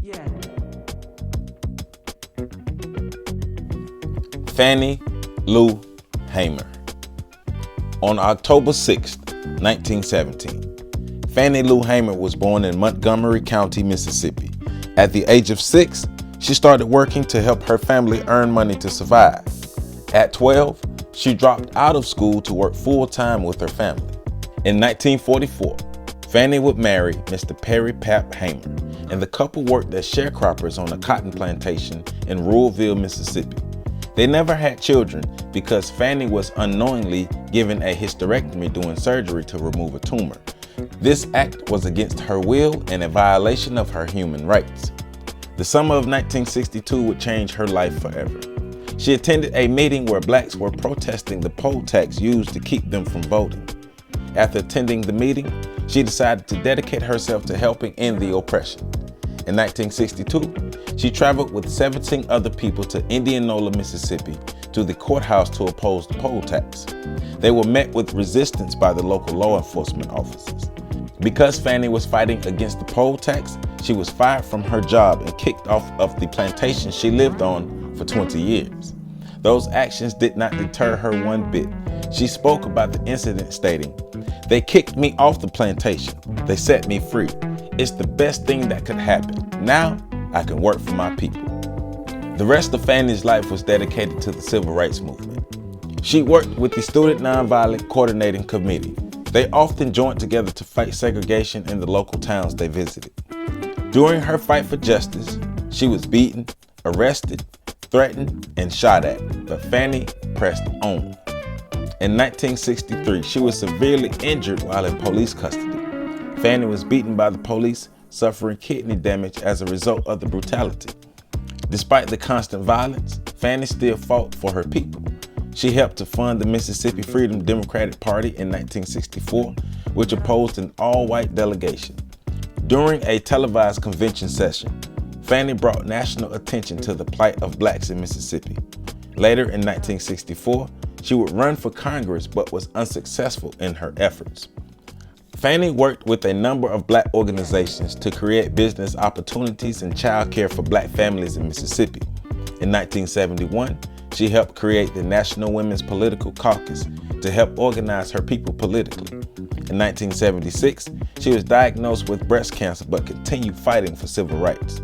Yeah. Fannie Lou Hamer. On October 6, 1917, Fannie Lou Hamer was born in Montgomery County, Mississippi. At the age of 6, she started working to help her family earn money to survive. At 12, she dropped out of school to work full-time with her family. In 1944, Fannie would marry Mr. Perry Pap Hamer, and the couple worked as sharecroppers on a cotton plantation in Ruralville, Mississippi. They never had children because Fannie was unknowingly given a hysterectomy during surgery to remove a tumor. This act was against her will and a violation of her human rights. The summer of 1962 would change her life forever. She attended a meeting where blacks were protesting the poll tax used to keep them from voting. After attending the meeting, she decided to dedicate herself to helping end the oppression. In 1962, she traveled with 17 other people to Indianola, Mississippi, to the courthouse to oppose the poll tax. They were met with resistance by the local law enforcement officers. Because Fannie was fighting against the poll tax, she was fired from her job and kicked off of the plantation she lived on for 20 years. Those actions did not deter her one bit. She spoke about the incident stating, "They kicked me off the plantation. They set me free. It's the best thing that could happen. Now I can work for my people." The rest of Fannie's life was dedicated to the civil rights movement. She worked with the Student Nonviolent Coordinating Committee. They often joined together to fight segregation in the local towns they visited. During her fight for justice, she was beaten, arrested, threatened, and shot at, but Fannie pressed on. In 1963, she was severely injured while in police custody. Fannie was beaten by the police, suffering kidney damage as a result of the brutality. Despite the constant violence, Fannie still fought for her people. She helped to fund the Mississippi Freedom Democratic Party in 1964, which opposed an all-white delegation. During a televised convention session, Fannie brought national attention to the plight of blacks in Mississippi. Later in 1964, she would run for Congress but was unsuccessful in her efforts. Fannie worked with a number of black organizations to create business opportunities and child care for black families in Mississippi. In 1971, she helped create the National Women's Political Caucus to help organize her people politically. In 1976, she was diagnosed with breast cancer but continued fighting for civil rights.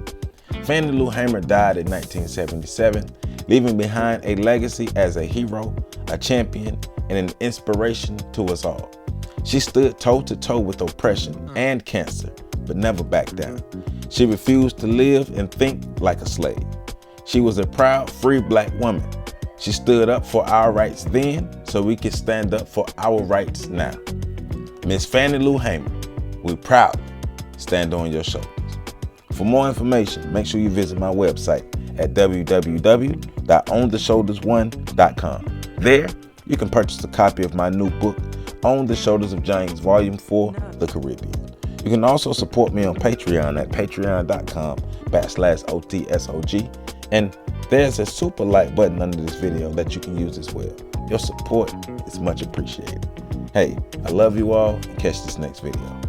Fannie Lou Hamer died in 1977, leaving behind a legacy as a hero, a champion, and an inspiration to us all. She stood toe-to-toe with oppression and cancer, but never backed down. She refused to live and think like a slave. She was a proud, free black woman. She stood up for our rights then, so we can stand up for our rights now. Miss Fannie Lou Hamer, we proudly stand on your shoulders. For more information, make sure you visit my website at www.ontheshoulders1.com. There, you can purchase a copy of my new book, On the Shoulders of Giants, Volume 4, The Caribbean. You can also support me on Patreon at patreon.com/OTSOG. And there's a super like button under this video that you can use as well. Your support is much appreciated. Hey, I love you all, and catch this next video.